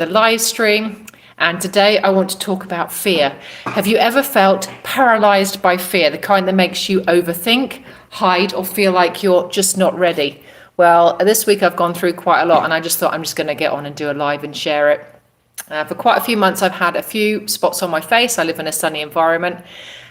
the live stream. And today I want to talk about fear. Have you ever felt paralyzed by fear, the kind that makes you overthink, hide, or feel like you're just not ready? Well, this week I've gone through quite a lot, and I just thought I'm just going to get on and do a live and share it. For quite a few months, I've had a few spots on my face. I live in a sunny environment,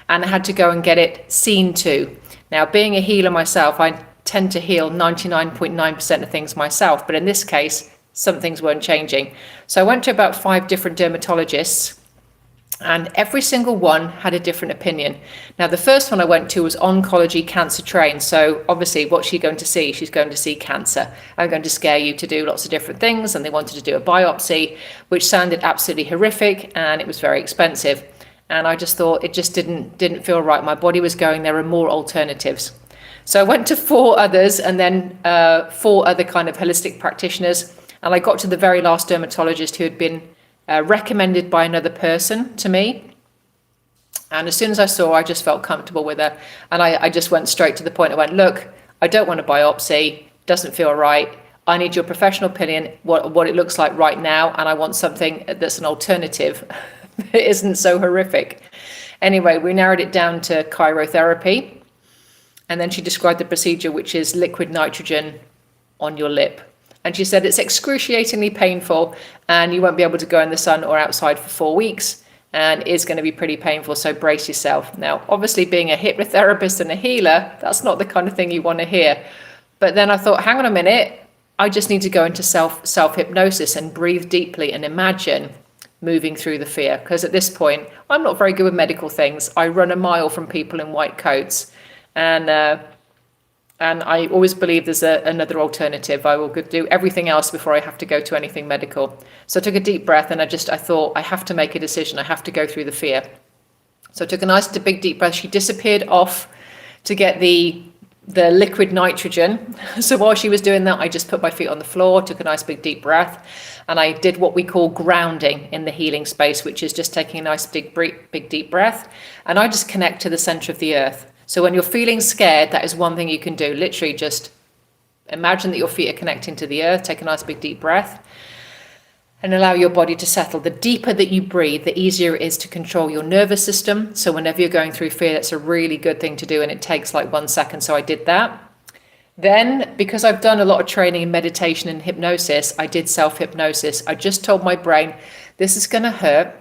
and I had to go and get it seen to. Now, being a healer myself, I tend to heal 99.9% of things myself, but in this case, some things weren't changing. So I went to about 5 different dermatologists, and every single one had a different opinion. Now, the first one I went to was oncology cancer trained. So obviously, what's she going to see? She's going to see cancer. I'm going to scare you to do lots of different things. And they wanted to do a biopsy, which sounded absolutely horrific, and it was very expensive. And I just thought it just didn't feel right. My body was going, there are more alternatives. So I went to 4 others, and then 4 other kind of holistic practitioners. And I got to the very last dermatologist who had been recommended by another person to me. And as soon as I saw her, I just felt comfortable with her. And I just went straight to the point. I went, look, I don't want a biopsy. Doesn't feel right. I need your professional opinion, what it looks like right now. And I want something that's an alternative that isn't so horrific. Anyway, we narrowed it down to cryotherapy. And then she described the procedure, which is liquid nitrogen on your lip. And she said it's excruciatingly painful, and you won't be able to go in the sun or outside for 4 weeks, and it's going to be pretty painful, so brace yourself. Now, obviously, being a hypnotherapist and a healer, that's not the kind of thing you want to hear. But then I thought, hang on a minute, I just need to go into self-hypnosis and breathe deeply and imagine moving through the fear. Because at this point, I'm not very good with medical things. I run a mile from people in white coats, and I always believe there's another alternative. I will do everything else before I have to go to anything medical. So I took a deep breath, and I thought, I have to make a decision. I have to go through the fear. So I took a nice big deep breath. She disappeared off to get the liquid nitrogen. So while she was doing that, I just put my feet on the floor, took a nice big deep breath, and I did what we call grounding in the healing space, which is just taking a nice big deep breath. And I just connect to the center of the earth. So when you're feeling scared, that is one thing you can do. Literally just imagine that your feet are connecting to the earth. Take a nice big deep breath and allow your body to settle. The deeper that you breathe, the easier it is to control your nervous system. So whenever you're going through fear, that's a really good thing to do, and it takes like 1 second. So I did that. Then, because I've done a lot of training in meditation and hypnosis, I did self-hypnosis. I just told my brain, this is going to hurt,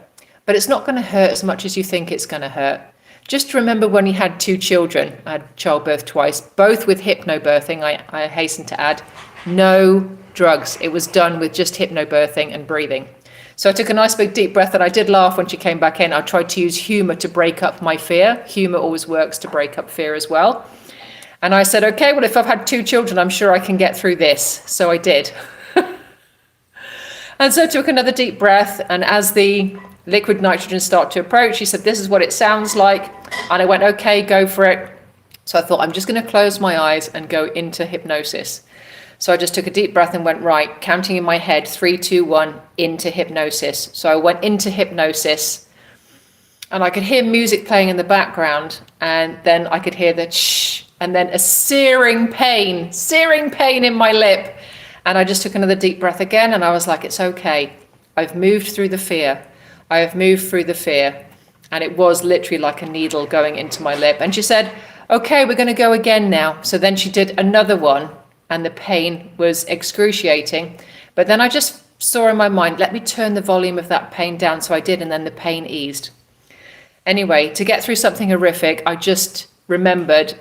but it's not going to hurt as much as you think it's going to hurt. Just remember when you had 2 children, I had childbirth twice, both with hypnobirthing, I hasten to add, no drugs. It was done with just hypnobirthing and breathing. So I took a nice big deep breath, and I did laugh when she came back in. I tried to use humor to break up my fear. Humor always works to break up fear as well. And I said, okay, well, if I've had 2 children, I'm sure I can get through this. So I did. And so I took another deep breath, and as the liquid nitrogen started to approach, she said, this is what it sounds like. And I went, okay, go for it. So I thought, I'm just going to close my eyes and go into hypnosis. So I just took a deep breath and went, right, counting in my head, 3, 2, 1, into hypnosis. So I went into hypnosis, and I could hear music playing in the background, and then I could hear the shh, and then a searing pain in my lip. And I just took another deep breath again, and I was like, it's okay. I've moved through the fear. I have moved through the fear. And it was literally like a needle going into my lip. And she said, okay, we're going to go again now. So then she did another one, and the pain was excruciating. But then I just saw in my mind, let me turn the volume of that pain down. So I did, and then the pain eased. Anyway, to get through something horrific, I just remembered,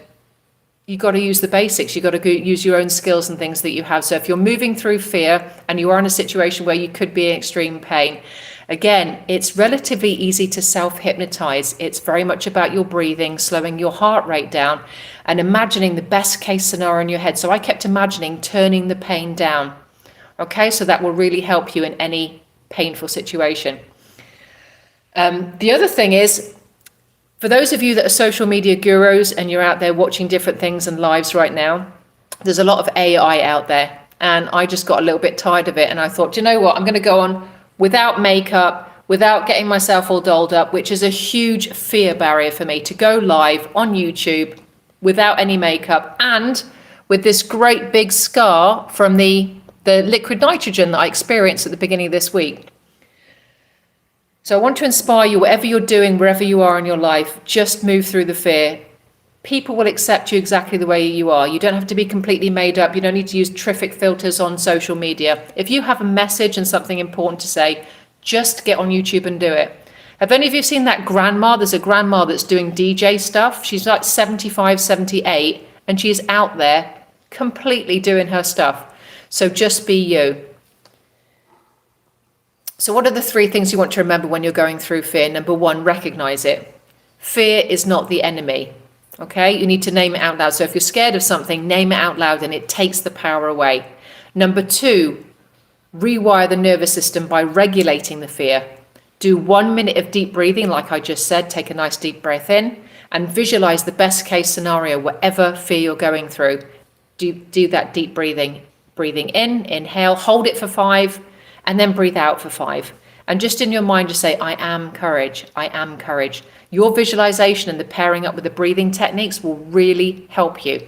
you got to use the basics. You got to use your own skills and things that you have. So if you're moving through fear and you are in a situation where you could be in extreme pain, again, it's relatively easy to self-hypnotize. It's very much about your breathing, slowing your heart rate down, and imagining the best case scenario in your head. So I kept imagining turning the pain down. Okay, so that will really help you in any painful situation. The other thing is, for those of you that are social media gurus and you're out there watching different things and lives right now, there's a lot of AI out there. And I just got a little bit tired of it. And I thought, do you know what? I'm going to go on without makeup, without getting myself all dolled up, which is a huge fear barrier for me, to go live on YouTube without any makeup and with this great big scar from the liquid nitrogen that I experienced at the beginning of this week. So I want to inspire you, whatever you're doing, wherever you are in your life, just move through the fear. People will accept you exactly the way you are. You don't have to be completely made up. You don't need to use terrific filters on social media. If you have a message and something important to say, just get on YouTube and do it. Have any of you seen that grandma? There's a grandma that's doing DJ stuff. She's like 75, 78, and she's out there completely doing her stuff. So just be you. So what are the 3 things you want to remember when you're going through fear? Number 1, recognize it. Fear is not the enemy. Okay, you need to name it out loud. So if you're scared of something, name it out loud and it takes the power away. Number 2, rewire the nervous system by regulating the fear. Do 1 minute of deep breathing, like I just said. Take a nice deep breath in and visualize the best case scenario, whatever fear you're going through. Do that deep breathing. Breathing in, inhale, hold it for 5, and then breathe out for 5. And just in your mind, just say, I am courage. I am courage. Your visualization and the pairing up with the breathing techniques will really help you.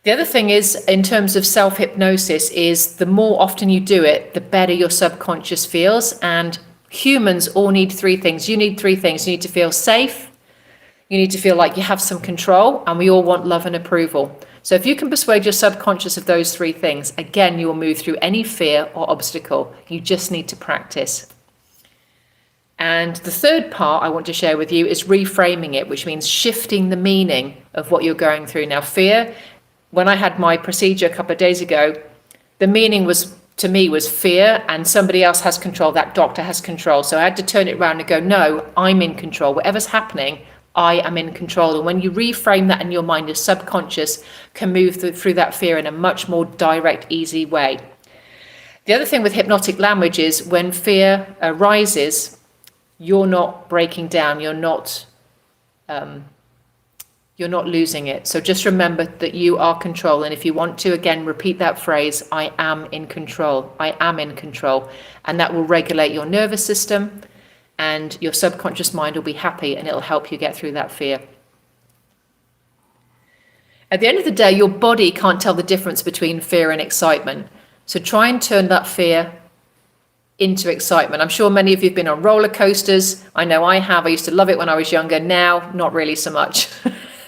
The other thing is, in terms of self-hypnosis, is the more often you do it, the better your subconscious feels. And humans all need 3 things. You need 3 things. You need to feel safe. You need to feel like you have some control. And we all want love and approval. So if you can persuade your subconscious of those 3 things, again, you will move through any fear or obstacle. You just need to practice. And the third part I want to share with you is reframing it, which means shifting the meaning of what you're going through. Now, fear, when I had my procedure a couple of days ago, the meaning was, to me, was fear, and somebody else has control. That doctor has control. So I had to turn it around and go, no, I'm in control. Whatever's happening, I am in control. And when you reframe that in your mind, your subconscious can move through that fear in a much more direct, easy way. The other thing with hypnotic language is when fear arises, you're not breaking down. You're not losing it. So just remember that you are control. And if you want to, again, repeat that phrase, I am in control. I am in control. And that will regulate your nervous system. And your subconscious mind will be happy and it'll help you get through that fear. At the end of the day, your body can't tell the difference between fear and excitement. So try and turn that fear into excitement. I'm sure many of you have been on roller coasters. I know I have. I used to love it when I was younger. Now, not really so much.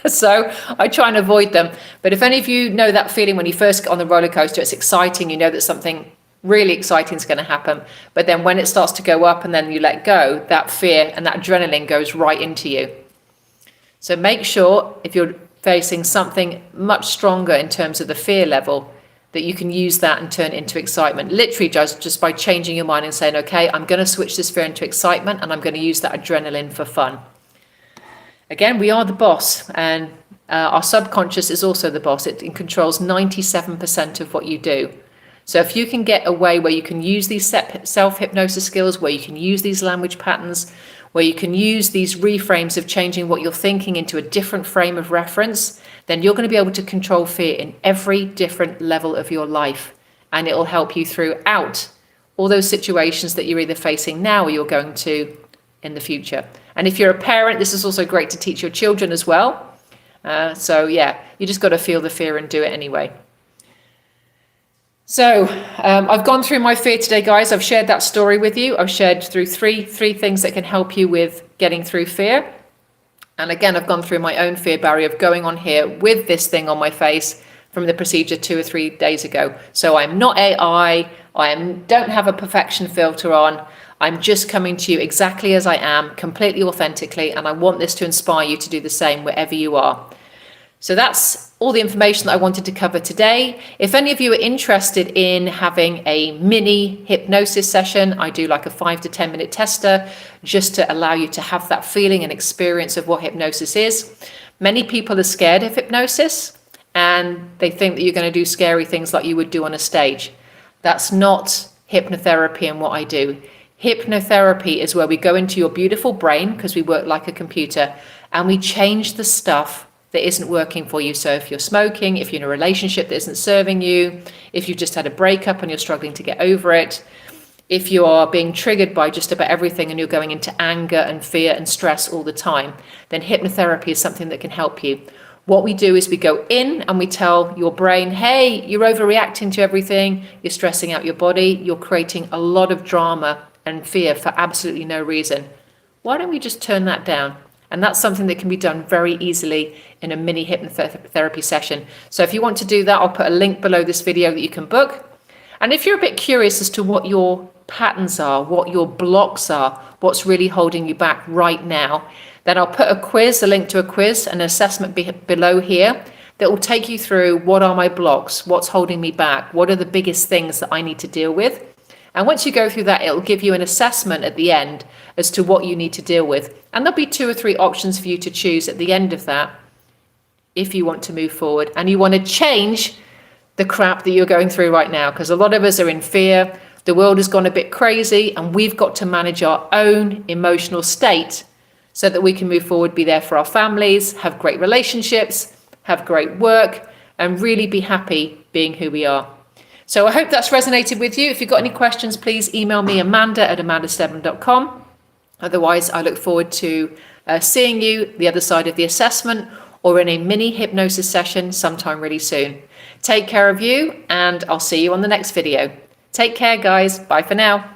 So I try and avoid them. But if any of you know that feeling when you first get on the roller coaster, it's exciting. You know that something really exciting is going to happen. But then when it starts to go up and then you let go, that fear and that adrenaline goes right into you. So make sure if you're facing something much stronger in terms of the fear level, that you can use that and turn it into excitement. Literally just by changing your mind and saying, okay, I'm going to switch this fear into excitement and I'm going to use that adrenaline for fun. Again, we are the boss, and our subconscious is also the boss. It controls 97% of what you do. So if you can get a way where you can use these self-hypnosis skills, where you can use these language patterns, where you can use these reframes of changing what you're thinking into a different frame of reference, then you're going to be able to control fear in every different level of your life. And it will help you throughout all those situations that you're either facing now or you're going to in the future. And if you're a parent, this is also great to teach your children as well. So yeah, you just got to feel the fear and do it anyway. So I've gone through my fear today, guys. I've shared that story with you. I've shared through three things that can help you with getting through fear. And again, I've gone through my own fear barrier of going on here with this thing on my face from the procedure 2 or 3 days ago. So I'm not AI. Don't have a perfection filter on. I'm just coming to you exactly as I am, completely authentically. And I want this to inspire you to do the same wherever you are. So that's all the information that I wanted to cover today. If any of you are interested in having a mini hypnosis session, I do like a 5 to 10 minute tester just to allow you to have that feeling and experience of what hypnosis is. Many people are scared of hypnosis and they think that you're going to do scary things like you would do on a stage. That's not hypnotherapy and what I do. Hypnotherapy is where we go into your beautiful brain, because we work like a computer, and we change the stuff that isn't working for you. So if you're smoking, if you're in a relationship that isn't serving you, if you've just had a breakup and you're struggling to get over it, if you are being triggered by just about everything and you're going into anger and fear and stress all the time, then hypnotherapy is something that can help you. What we do is we go in and we tell your brain, hey, you're overreacting to everything, you're stressing out your body, you're creating a lot of drama and fear for absolutely no reason. Why don't we just turn that down? And that's something that can be done very easily in a mini hypnotherapy session. So if you want to do that, I'll put a link below this video that you can book. And if you're a bit curious as to what your patterns are, what your blocks are, what's really holding you back right now, then I'll put a link to a quiz, an assessment below here that will take you through what are my blocks, what's holding me back, what are the biggest things that I need to deal with. And once you go through that, it'll give you an assessment at the end as to what you need to deal with. And there'll be 2 or 3 options for you to choose at the end of that if you want to move forward and you want to change the crap that you're going through right now, because a lot of us are in fear. The world has gone a bit crazy and we've got to manage our own emotional state so that we can move forward, be there for our families, have great relationships, have great work, and really be happy being who we are. So I hope that's resonated with you. If you've got any questions, please email me, amanda@amandastedman.com. Otherwise, I look forward to seeing you the other side of the assessment or in a mini hypnosis session sometime really soon. Take care of you, and I'll see you on the next video. Take care, guys. Bye for now.